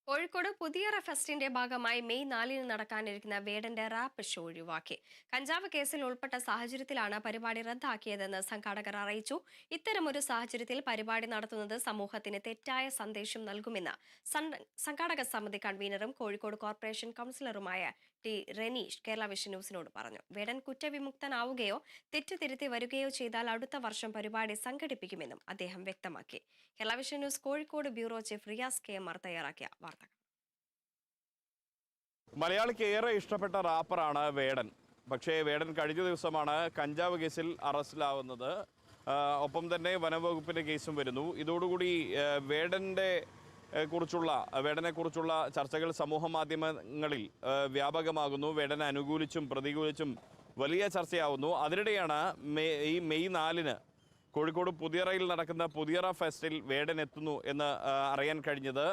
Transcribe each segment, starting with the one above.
കോഴിക്കോട് പുതിയറ ഫെസ്റ്റിന്റെ ഭാഗമായി മെയ് 4-ന് നടക്കാനിരിക്കുന്ന വേടന്റെ റാപ്പ് ഷോ ഒഴിവാക്കി. കഞ്ചാവ് കേസിൽ ഉൾപ്പെട്ട സാഹചര്യത്തിലാണ് പരിപാടി റദ്ദാക്കിയതെന്ന് സംഘാടകർ അറിയിച്ചു. ഇത്തരമൊരു സാഹചര്യത്തിൽ പരിപാടി നടത്തുന്നത് സമൂഹത്തിന് തെറ്റായ സന്ദേശം നൽകുമെന്ന് സംഘാടക സമിതി കൺവീനറും കോഴിക്കോട് കോർപ്പറേഷൻ കൌൺസിലറുമായ ടി റെനീഷ് കേരള വിഷൻ ന്യൂസിനോട് പറഞ്ഞു. വേടൻ കുറ്റവിമുക്തനാവുകയോ തെറ്റ് തിരുത്തി വരികയോ ചെയ്താൽ അടുത്ത വർഷം പരിപാടി സംഘടിപ്പിക്കുമെന്നും അദ്ദേഹം വ്യക്തമാക്കി. Kerala Vision news Kozhikode bureau chief Riyas KMR തയ്യാറാക്കിയ വാർത്ത. മലയാളിക്ക് ഏറെ ഇഷ്ടപ്പെട്ട റാപ്പറാണ് വേടൻ. പക്ഷേ വേടൻ കഴിഞ്ഞ ദിവസമാണ് കഞ്ചാവ് കേസിൽ അറസ്റ്റിലാവുന്നത്. ഒപ്പം തന്നെ വനംവകുപ്പിൻ്റെ കേസും വരുന്നു. ഇതോടുകൂടി വേടനെക്കുറിച്ചുള്ള ചർച്ചകൾ സമൂഹ മാധ്യമങ്ങളിൽ വ്യാപകമാകുന്നു. വേടനെ അനുകൂലിച്ചും പ്രതികൂലിച്ചും വലിയ ചർച്ചയാവുന്നു. അതിനിടെയാണ് ഈ മെയ് 4-ന് കോഴിക്കോട് പുതിയറയിൽ നടക്കുന്ന പുതിയറ ഫെസ്റ്റിൽ വേടൻ എത്തുന്നു എന്ന് അറിയാൻ കഴിഞ്ഞത്.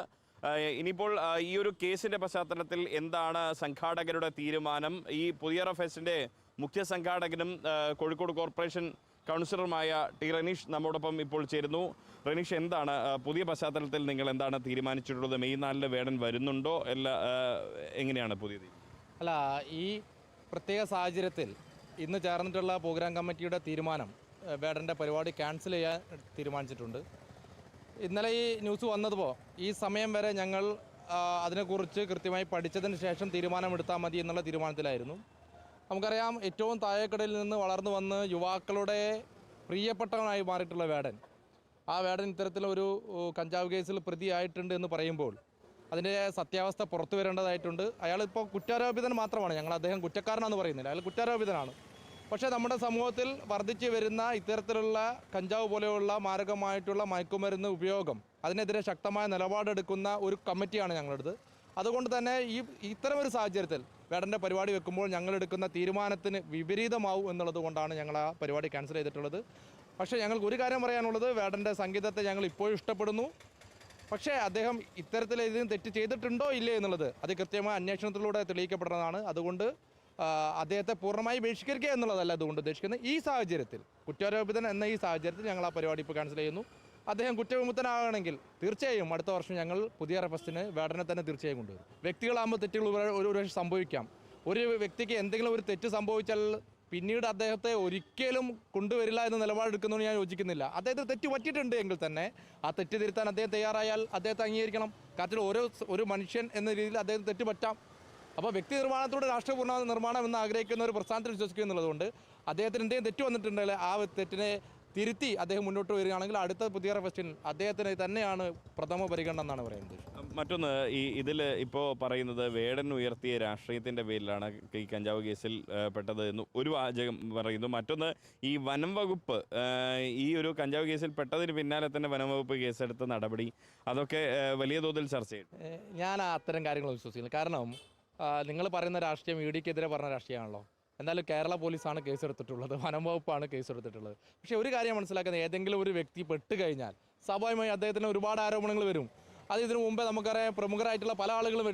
ഇനിയിപ്പോൾ ഈ ഒരു കേസിൻ്റെ പശ്ചാത്തലത്തിൽ എന്താണ് സംഘാടകരുടെ തീരുമാനം? ഈ പുതിയറ ഫെസ്റ്റിൻ്റെ മുഖ്യ സംഘാടകനും കോഴിക്കോട് കോർപ്പറേഷൻ കൗൺസിലറുമായ ടി റെനീഷ് നമ്മോടൊപ്പം ഇപ്പോൾ ചേരുന്നു. റെനീഷ്, എന്താണ് പുതിയ പശ്ചാത്തലത്തിൽ നിങ്ങൾ എന്താണ് തീരുമാനിച്ചിട്ടുള്ളത്? മെയ് 4-ന് വേടൻ വരുന്നുണ്ടോ? എങ്ങനെയാണ് പുതിയത്? അല്ല, ഈ പ്രത്യേക സാഹചര്യത്തിൽ ഇന്ന് ചേർന്നിട്ടുള്ള പ്രോഗ്രാം കമ്മിറ്റിയുടെ തീരുമാനം വേടൻ്റെ പരിപാടി ക്യാൻസൽ ചെയ്യാൻ തീരുമാനിച്ചിട്ടുണ്ട്. ഇന്നലെ ഈ ന്യൂസ് വന്നതുപോലെ ഈ സമയം വരെ ഞങ്ങൾ അതിനെക്കുറിച്ച് കൃത്യമായി പഠിച്ചതിന് ശേഷം തീരുമാനമെടുത്താൽ മതി എന്നുള്ള തീരുമാനത്തിലായിരുന്നു. നമുക്കറിയാം, ഏറ്റവും താഴേക്കടയിൽ നിന്ന് വളർന്നു വന്ന് യുവാക്കളുടെ പ്രിയപ്പെട്ടവനായി മാറിയിട്ടുള്ള വേടൻ, ആ വേടൻ ഇത്തരത്തിലൊരു കഞ്ചാവ് കേസിൽ പ്രതിയായിട്ടുണ്ട് എന്ന് പറയുമ്പോൾ അതിൻ്റെ സത്യാവസ്ഥ പുറത്തു വരേണ്ടതായിട്ടുണ്ട്. അയാളിപ്പോൾ കുറ്റാരോപിതൻ മാത്രമാണ്. ഞങ്ങൾ അദ്ദേഹം കുറ്റക്കാരനാണെന്ന് പറയുന്നില്ല, അയാൾ കുറ്റാരോപിതനാണ്. പക്ഷേ നമ്മുടെ സമൂഹത്തിൽ വർദ്ധിച്ചു വരുന്ന ഇത്തരത്തിലുള്ള കഞ്ചാവ് പോലെയുള്ള മാരകമായിട്ടുള്ള മയക്കുമരുന്ന് ഉപയോഗം, അതിനെതിരെ ശക്തമായ നിലപാടെടുക്കുന്ന ഒരു കമ്മിറ്റിയാണ് ഞങ്ങളെടുത്ത്. അതുകൊണ്ട് തന്നെ ഇത്തരമൊരു സാഹചര്യത്തിൽ വേടൻ്റെ പരിപാടി വെക്കുമ്പോൾ ഞങ്ങളെടുക്കുന്ന തീരുമാനത്തിന് വിപരീതമാവും എന്നുള്ളത് കൊണ്ടാണ് ഞങ്ങൾ ആ പരിപാടി ക്യാൻസൽ ചെയ്തിട്ടുള്ളത്. പക്ഷേ ഞങ്ങൾക്ക് ഒരു കാര്യം പറയാനുള്ളത്, വേടൻ്റെ സംഗീതത്തെ ഞങ്ങൾ ഇപ്പോഴും ഇഷ്ടപ്പെടുന്നു. പക്ഷേ അദ്ദേഹം ഇത്തരത്തിൽ ഇതിന് തെറ്റ് ചെയ്തിട്ടുണ്ടോ ഇല്ലേ എന്നുള്ളത് അത് കൃത്യമായ അന്വേഷണത്തിലൂടെ തെളിയിക്കപ്പെടുന്നതാണ്. അതുകൊണ്ട് അദ്ദേഹത്തെ പൂർണ്ണമായി ബഹിഷ്കരിക്കുക എന്നുള്ളതല്ല അതുകൊണ്ട് ഉദ്ദേശിക്കുന്നത്. ഈ സാഹചര്യത്തിൽ കുറ്റാരോപിതൻ എന്ന ഈ സാഹചര്യത്തിൽ ഞങ്ങൾ ആ പരിപാടി ഇപ്പോൾ ക്യാൻസൽ ചെയ്യുന്നു. അദ്ദേഹം കുറ്റവിമുക്തനാകണമെങ്കിൽ തീർച്ചയായും അടുത്ത വർഷം ഞങ്ങൾ പുതിയ ഫെസ്റ്റിന് വേടനെ തന്നെ തീർച്ചയായും കൊണ്ടുവരും. വ്യക്തികളാകുമ്പോൾ തെറ്റുകൾ ഒരു സംഭവിക്കാം. ഒരു വ്യക്തിക്ക് എന്തെങ്കിലും ഒരു തെറ്റ് സംഭവിച്ചാൽ പിന്നീട് അദ്ദേഹത്തെ ഒരിക്കലും കൊണ്ടുവരില്ല എന്ന നിലപാടെടുക്കുന്നതിന് ഞാൻ യോജിക്കുന്നില്ല. അദ്ദേഹത്തിന് തെറ്റ് പറ്റിയിട്ടുണ്ട് എങ്കിൽ തന്നെ ആ തെറ്റ് തിരുത്താൻ അദ്ദേഹം തയ്യാറായാൽ അദ്ദേഹത്തെ അംഗീകരിക്കണം. കാരണം ഒരു മനുഷ്യൻ എന്ന രീതിയിൽ അദ്ദേഹം തെറ്റ് പറ്റാം. അപ്പോൾ വ്യക്തി നിർമ്മാണത്തോടെ രാഷ്ട്രീയ നിർമ്മാണം എന്ന് ആഗ്രഹിക്കുന്ന ഒരു പ്രസ്ഥാനത്തിൽ വിശ്വസിക്കുക എന്നുള്ളതുകൊണ്ട് അദ്ദേഹത്തിന് എന്തെങ്കിലും തെറ്റ് വന്നിട്ടുണ്ടെങ്കിൽ ആ തെറ്റിനെ തിരുത്തി അദ്ദേഹം മുന്നോട്ട് വരികയാണെങ്കിൽ അടുത്ത പുതിയ ഫെസ്റ്റിൽ അദ്ദേഹത്തിന് തന്നെയാണ് പ്രഥമ പരിഗണന എന്നാണ് പറയുന്നത്. മറ്റൊന്ന്, ഇതിൽ ഇപ്പോൾ പറയുന്നത് വേടൻ ഉയർത്തിയ രാഷ്ട്രീയത്തിൻ്റെ പേരിലാണ് ഈ കഞ്ചാവ് കേസിൽ പെട്ടത് എന്ന് ഒരു വാചകം പറയുന്നു. മറ്റൊന്ന്, ഈ വനം വകുപ്പ് ഈ ഒരു കഞ്ചാവ് കേസിൽ പെട്ടതിന് പിന്നാലെ തന്നെ വനം വകുപ്പ് കേസെടുത്ത നടപടി, അതൊക്കെ വലിയ തോതിൽ ചർച്ച ചെയ്യും. ഞാൻ അത്തരം കാര്യങ്ങൾ വിശ്വസിക്കുന്നു. കാരണം നിങ്ങൾ പറയുന്ന രാഷ്ട്രീയം EDക്കെതിരെ പറഞ്ഞ രാഷ്ട്രീയമാണല്ലോ. എന്നാലും കേരള പോലീസാണ് കേസെടുത്തിട്ടുള്ളത്, വനം വകുപ്പാണ് കേസെടുത്തിട്ടുള്ളത്. പക്ഷേ ഒരു കാര്യം മനസ്സിലാക്കുന്നത്, ഏതെങ്കിലും ഒരു വ്യക്തി പെട്ടുകഴിഞ്ഞാൽ സ്വാഭാവികമായി അദ്ദേഹത്തിന് ഒരുപാട് ആരോപണങ്ങൾ വരും. അത് ഇതിനു മുമ്പേ നമുക്കറിയാം, പ്രമുഖരായിട്ടുള്ള പല ആളുകളും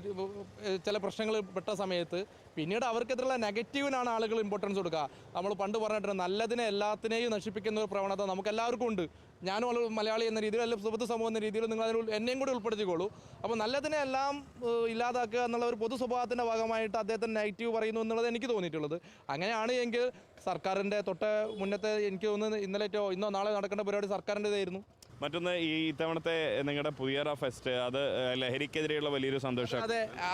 ചില പ്രശ്നങ്ങൾ പെട്ട സമയത്ത് പിന്നീട് അവർക്കെതിരെയുള്ള നെഗറ്റീവിനാണ് ആളുകൾ ഇമ്പോർട്ടൻസ് കൊടുക്കുക. നമ്മൾ പണ്ട് പറഞ്ഞിട്ടുണ്ട്, നല്ലതിനെ എല്ലാത്തിനെയും നശിപ്പിക്കുന്ന ഒരു പ്രവണത നമുക്കെല്ലാവർക്കും ഉണ്ട്. ഞാനും മലയാളി എന്ന രീതിയിൽ, അല്ലെങ്കിൽ പൊതു സമൂഹം എന്ന രീതിയിൽ നിങ്ങൾ അതിൽ എന്നെയും കൂടി ഉൾപ്പെടുത്തിക്കോളൂ. അപ്പോൾ നല്ലതിനെ എല്ലാം ഇല്ലാതാക്കുക എന്നുള്ള ഒരു പൊതു സ്വഭാവത്തിൻ്റെ ഭാഗമായിട്ട് അദ്ദേഹത്തിന് നെഗറ്റീവ് പറയുന്നു എന്നുള്ളത് എനിക്ക് തോന്നിയിട്ടുള്ളത്. അങ്ങനെയാണ് എങ്കിൽ സർക്കാരിൻ്റെ മുന്നത്തെ എനിക്ക് തോന്നുന്നു ഇന്നോ നാളെ നടക്കേണ്ട പരിപാടി സർക്കാരിൻ്റെതായിരുന്നു. മറ്റൊന്ന്, ഈ ഇത്തവണത്തെ നിങ്ങളുടെ പുതിയറ ഫെസ്റ്റ്, അത് ലഹരിക്കെതിരെയുള്ള വലിയൊരു സന്തോഷം.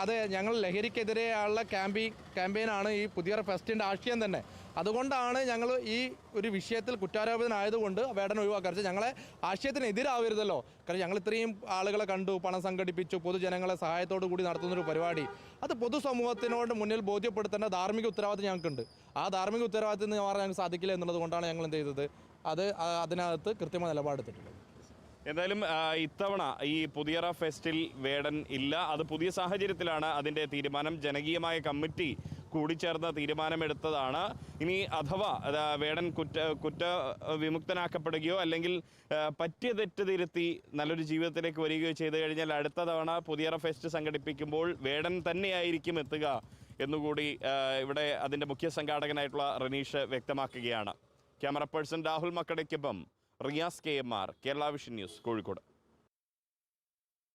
അതെ, ഞങ്ങൾ ലഹരിക്കെതിരെയുള്ള ക്യാമ്പയിനാണ് ഈ പുതിയറ ഫെസ്റ്റിൻ്റെ ആശയം തന്നെ. അതുകൊണ്ടാണ് ഞങ്ങൾ ഈ ഒരു വിഷയത്തിൽ കുറ്റാരോപിതനായതുകൊണ്ട് വേടൻ ഒഴിവാക്കാറ്. ഞങ്ങളെ ആശയത്തിനെതിരാവരുതല്ലോ. കാരണം ഞങ്ങൾ ഇത്രയും ആളുകളെ കണ്ടു, പണം സംഘടിപ്പിച്ചു, പൊതുജനങ്ങളെ സഹായത്തോടു കൂടി നടത്തുന്നൊരു പരിപാടി, അത് പൊതുസമൂഹത്തിനോട് മുന്നിൽ ബോധ്യപ്പെടുത്തേണ്ട ധാർമ്മിക ഉത്തരവാദിത്വം ഞങ്ങൾക്കുണ്ട്. ആ ധാർമ്മിക ഉത്തരവാദിത്വം മാറാൻ ഞങ്ങൾക്ക് സാധിക്കില്ല എന്നുള്ളത് കൊണ്ടാണ് ഞങ്ങൾ എന്ത് ചെയ്തത്, അതിനകത്ത് കൃത്യമായ നിലപാടെടുത്തിട്ടുള്ളത്. എന്തായാലും ഇത്തവണ ഈ പുതിയറ ഫെസ്റ്റിൽ വേടൻ ഇല്ല. അത് പുതിയ സാഹചര്യത്തിലാണ് അതിൻ്റെ തീരുമാനം. ജനകീയമായ കമ്മിറ്റി കൂടിച്ചേർന്ന തീരുമാനമെടുത്തതാണ്. ഇനി അഥവാ വേടൻ വിമുക്തനാക്കപ്പെടുകയോ അല്ലെങ്കിൽ പറ്റിയ തെറ്റ് തിരുത്തി നല്ലൊരു ജീവിതത്തിലേക്ക് വരികയോ ചെയ്തു കഴിഞ്ഞാൽ അടുത്ത തവണ പുതിയറ ഫെസ്റ്റ് സംഘടിപ്പിക്കുമ്പോൾ വേടൻ തന്നെയായിരിക്കും എത്തുക എന്നുകൂടി ഇവിടെ അതിൻ്റെ മുഖ്യ സംഘാടകനായിട്ടുള്ള റെനീഷ് വ്യക്തമാക്കുകയാണ്. ക്യാമറ പേഴ്സൺ രാഹുൽ മക്കടയ്ക്കൊപ്പം Riyas KMR, Kerala Vision news, Kozhikode.